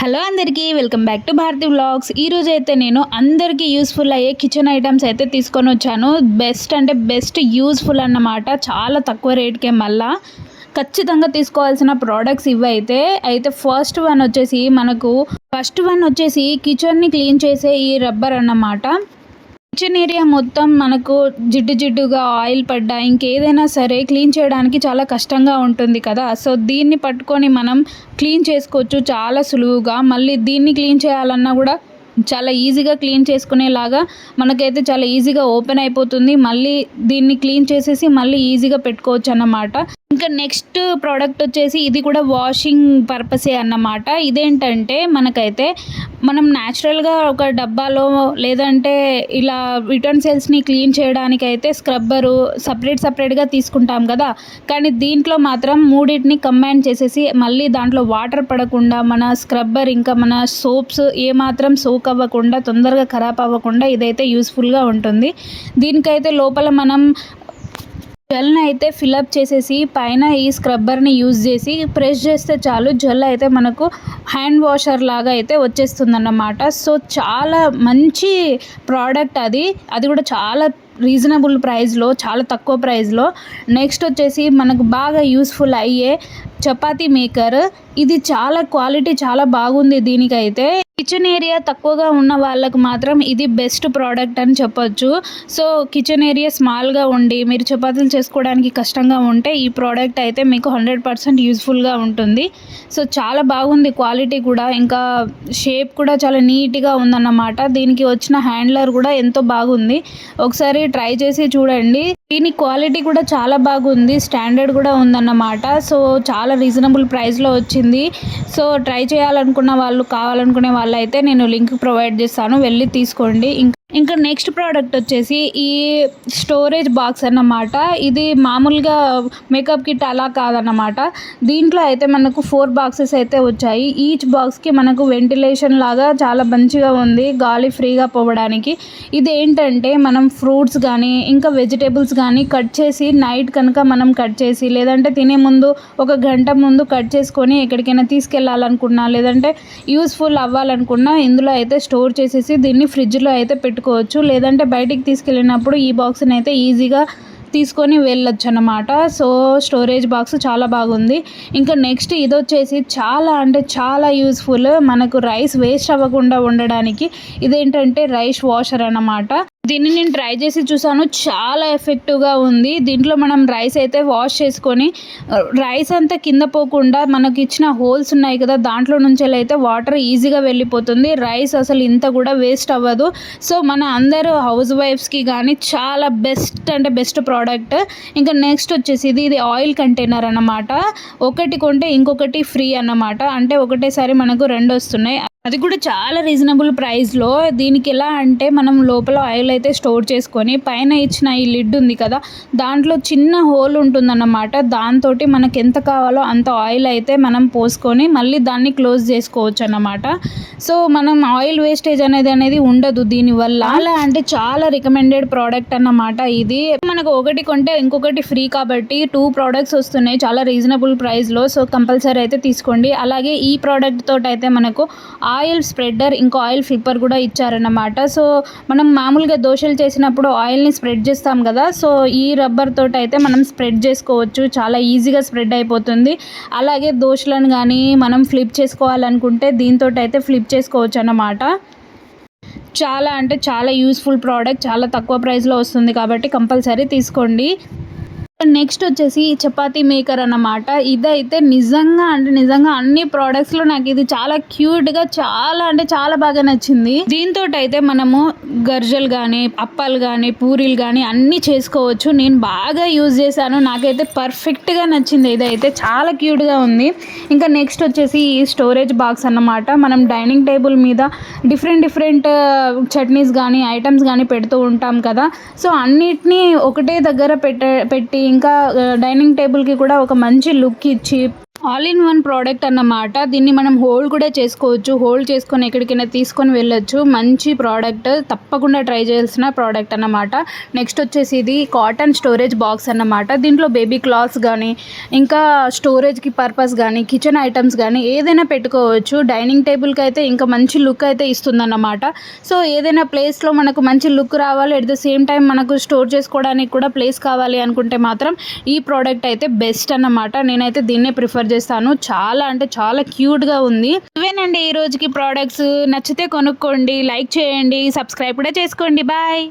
Hello అందరికీ welcome back to Bharati vlogs. ఈరోజు అయితే నేను అందరికీ యూస్ఫుల్ అయ్యే కిచెన్ ఐటమ్స్ అయితే తీసుకొని వచ్చాను. బెస్ట్ అంటే బెస్ట్ యూస్ఫుల్ అన్నమాట. చాలా తక్కువ రేట్కే మళ్ళా ఖచ్చితంగా తీసుకోవాల్సిన ప్రోడక్ట్స్ అయితే ఫస్ట్ వన్ వచ్చేసి కిచెన్ని క్లీన్ చేసే ఈ రబ్బర్ అన్నమాట. కిచెన్ ఏరియా మొత్తం మనకు జిడ్డు జిడ్డుగా ఆయిల్ పడ్డా ఇంకేదైనా సరే క్లీన్ చేయడానికి చాలా కష్టంగా ఉంటుంది కదా. సో దీన్ని పట్టుకొని మనం క్లీన్ చేసుకోవచ్చు చాలా సులువుగా. మళ్ళీ దీన్ని క్లీన్ చేయాలన్నా కూడా చాలా ఈజీగా క్లీన్ చేసుకునేలాగా మనకైతే చాలా ఈజీగా ఓపెన్ అయిపోతుంది. మళ్ళీ దీన్ని క్లీన్ చేసేసి మళ్ళీ ఈజీగా పెట్టుకోవచ్చు అన్నమాట. ఇంకా నెక్స్ట్ ప్రోడక్ట్ వచ్చేసి ఇది కూడా వాషింగ్ పర్పసే అన్నమాట. ఇదేంటంటే మనం న్యాచురల్గా ఒక డబ్బాలో లేదంటే ఇలా యుటెన్సిల్స్ని క్లీన్ చేయడానికైతే స్క్రబ్బరు సపరేట్గా తీసుకుంటాం కదా. కానీ దీంట్లో మాత్రం మూడింటిని కంబైన్ చేసేసి మళ్ళీ దాంట్లో వాటర్ పడకుండా మన స్క్రబ్బర్ ఇంకా మన సోప్స్ ఏమాత్రం సోక్ అవ్వకుండా తొందరగా ఖరాబ్ అవ్వకుండా ఇదైతే యూస్ఫుల్గా ఉంటుంది. దీనికైతే లోపల మనం జెల్ని అయితే ఫిలప్ చేసేసి పైన ఈ స్క్రబ్బర్ని యూజ్ చేసి ప్రెస్ చేస్తే చాలు జెల్ అయితే మనకు హ్యాండ్ వాషర్ లాగా అయితే వచ్చేస్తుందన్నమాట. సో చాలా మంచి ప్రోడక్ట్ అది కూడా చాలా రీజనబుల్ ప్రైస్లో, చాలా తక్కువ ప్రైస్లో. నెక్స్ట్ వచ్చేసి మనకు బాగా యూస్ఫుల్ అయ్యే చపాతీ మేకర్. ఇది చాలా క్వాలిటీ చాలా బాగుంది. దీనికైతే కిచెన్ ఏరియా తక్కువగా ఉన్న వాళ్ళకు మాత్రం ఇది బెస్ట్ ప్రోడక్ట్ అని చెప్పొచ్చు. సో కిచెన్ ఏరియా స్మాల్గా ఉండి మీరు చపాతీలు చేసుకోవడానికి కష్టంగా ఉంటే ఈ ప్రోడక్ట్ అయితే మీకు 100% యూస్ఫుల్గా ఉంటుంది. సో చాలా బాగుంది క్వాలిటీ కూడా, ఇంకా షేప్ కూడా చాలా నీట్గా ఉందన్నమాట. దీనికి వచ్చిన హ్యాండ్లర్ కూడా ఎంతో బాగుంది. ఒకసారి ట్రై చేసి చూడండి. దీని క్వాలిటీ కూడా చాలా బాగుంది, స్టాండర్డ్ కూడా ఉందన్నమాట. సో చాలా రీజనబుల్ ప్రైస్లో వచ్చింది. సో ట్రై చేయాలనుకున్న వాళ్ళు, కావాలనుకునే వాళ్ళు అయితే నేను లింక్ ప్రొవైడ్ చేస్తాను, వెళ్ళి తీసుకోండి. ఇంకా నెక్స్ట్ ప్రోడక్ట్ వచ్చేసి ఈ స్టోరేజ్ బాక్స్ అన్నమాట. ఇది మామూలుగా మేకప్ కిట్ అలా కాదన్నమాట. దీంట్లో అయితే మనకు 4 బాక్సెస్ అయితే వచ్చాయి. ఈచ్ బాక్స్కి మనకు వెంటిలేషన్ లాగా చాలా మంచిగా ఉంది, గాలి ఫ్రీగా పోవడానికి. ఇది ఏంటంటే మనం ఫ్రూట్స్ కానీ ఇంకా వెజిటేబుల్స్ కానీ కట్ చేసి నైట్ కనుక మనం కట్ చేసి లేదంటే తినే ముందు 1 గంట ముందు కట్ చేసుకొని ఎక్కడికైనా తీసుకెళ్ళాలనుకున్నా లేదంటే యూస్ఫుల్ అవ్వాలనుకున్నా ఇందులో అయితే స్టోర్ చేసేసి దీన్ని ఫ్రిడ్జ్లో అయితే పెట్టుకోవచ్చు. లేదంటే బయటికి తీసుకెళ్ళినప్పుడు ఈ బాక్స్ని అయితే ఈజీగా తీసుకొని వెళ్ళొచ్చు అన్నమాట. సో స్టోరేజ్ బాక్స్ చాలా బాగుంది. ఇంకా నెక్స్ట్ ఇది వచ్చేసి చాలా అంటే చాలా యూస్ఫుల్ మనకు రైస్ వేస్ట్ అవ్వకుండా ఉండడానికి. ఇదేంటంటే రైస్ వాషర్ అన్నమాట. దీన్ని నేను ట్రై చేసి చూసాను, చాలా ఎఫెక్టివ్గా ఉంది. దీంట్లో మనం రైస్ అయితే వాష్ చేసుకొని రైస్ అంతా కింద పోకుండా మనకి ఇచ్చిన హోల్స్ ఉన్నాయి కదా దాంట్లో నుంచి అయితే వాటర్ ఈజీగా వెళ్ళిపోతుంది. రైస్ అసలు ఇంత కూడా వేస్ట్ అవ్వదు. సో మన అందరూ హౌస్ వైఫ్స్కి కానీ చాలా బెస్ట్ అంటే బెస్ట్ ప్రోడక్ట్. ఇంకా నెక్స్ట్ వచ్చేసి ఇది ఆయిల్ కంటైనర్ అన్నమాట. ఒకటి కొంటే ఇంకొకటి ఫ్రీ అన్నమాట. అంటే ఒకటేసారి మనకు 2 వస్తున్నాయి. అది కూడా చాలా రీజనబుల్ ప్రైస్లో. దీనికి ఎలా అంటే మనం లోపల ఆయిల్ అయితే స్టోర్ చేసుకొని పైన ఇచ్చిన ఈ లిడ్ ఉంది కదా దాంట్లో చిన్న హోల్ ఉంటుందన్నమాట. దాంతో మనకు ఎంత కావాలో అంత ఆయిల్ అయితే మనం పోసుకొని మళ్ళీ దాన్ని క్లోజ్ చేసుకోవచ్చు అన్నమాట. సో మనం ఆయిల్ వేస్టేజ్ అనేది ఉండదు దీనివల్ల. అలా అంటే చాలా రికమెండెడ్ ప్రోడక్ట్ అన్నమాట. ఇది మనకు ఒకటి కొంటే ఇంకొకటి ఫ్రీ కాబట్టి 2 ప్రోడక్ట్స్ వస్తున్నాయి చాలా రీజనబుల్ ప్రైస్లో. సో కంపల్సరీ అయితే తీసుకోండి. అలాగే ఈ ప్రోడక్ట్ తోటి అయితే మనకు ఆయిల్ స్ప్రెడర్ ఇంకా ఆయిల్ ఫ్లిప్పర్ కూడా ఇచ్చారన్నమాట. సో మనం మామూలుగా దోశలు చేసినప్పుడు ఆయిల్ని స్ప్రెడ్ చేస్తాం కదా, సో ఈ రబ్బర్ తోటి అయితే మనం స్ప్రెడ్ చేసుకోవచ్చు, చాలా ఈజీగా స్ప్రెడ్ అయిపోతుంది. అలాగే దోశలను కానీ మనం ఫ్లిప్ చేసుకోవాలనుకుంటే దీంతో అయితే ఫ్లిప్ చేసుకోవచ్చు అన్నమాట. చాలా అంటే చాలా యూస్ఫుల్ ప్రోడక్ట్, చాలా తక్కువ ప్రైస్లో వస్తుంది కాబట్టి కంపల్సరీ తీసుకోండి. నెక్స్ట్ వచ్చేసి ఈ చపాతీ మేకర్ అన్నమాట. ఇదైతే నిజంగా అన్ని ప్రోడక్ట్స్లో నాకు ఇది చాలా క్యూట్గా చాలా అంటే చాలా బాగా నచ్చింది. దీంతో అయితే మనము గర్జలు కానీ అప్పాలు కానీ పూరీలు కానీ అన్నీ చేసుకోవచ్చు. నేను బాగా యూజ్ చేశాను, నాకైతే పర్ఫెక్ట్గా నచ్చింది. ఇదైతే చాలా క్యూట్గా ఉంది. ఇంకా నెక్స్ట్ వచ్చేసి ఈ స్టోరేజ్ బాక్స్ అన్నమాట. మనం డైనింగ్ టేబుల్ మీద డిఫరెంట్ చట్నీస్ కానీ ఐటమ్స్ కానీ పెడుతూ ఉంటాం కదా. సో అన్నిటినీ ఒకటే దగ్గర పెట్టి ఇంకా డైనింగ్ టేబుల్కి కూడా ఒక మంచి లుక్ ఇచ్చి ఆల్ ఇన్ వన్ ప్రోడక్ట్ అన్నమాట. దీన్ని మనం హోల్డ్ కూడా చేసుకోవచ్చు. హోల్డ్ చేసుకొని ఎక్కడికైనా తీసుకొని వెళ్ళొచ్చు. మంచి ప్రోడక్ట్, తప్పకుండా ట్రై చేయాల్సిన ప్రోడక్ట్ అన్నమాట. నెక్స్ట్ వచ్చేసి ఇది కాటన్ స్టోరేజ్ బాక్స్ అన్నమాట. దీంట్లో బేబీ క్లాత్స్ కానీ, ఇంకా స్టోరేజ్కి పర్పస్ కానీ, కిచెన్ ఐటమ్స్ కానీ ఏదైనా పెట్టుకోవచ్చు. డైనింగ్ టేబుల్కి అయితే ఇంకా మంచి లుక్ అయితే ఇస్తుందన్నమాట. సో ఏదైనా ప్లేస్లో మనకు మంచి లుక్ రావాలి, అట్ ద సేమ్ టైం మనకు స్టోర్ చేసుకోవడానికి కూడా ప్లేస్ కావాలి అనుకుంటే మాత్రం ఈ ప్రోడక్ట్ అయితే బెస్ట్ అన్నమాట. నేనైతే దీన్నే ప్రిఫర్ చేస్తాను. చాలా అంటే చాలా క్యూట్గా ఉంది. ఇవేనండి ఈ రోజుకి ప్రోడక్ట్స్. నచ్చితే కొనుక్కోండి, లైక్ చేయండి, సబ్స్క్రైబ్ కూడా చేసుకోండి. బాయ్.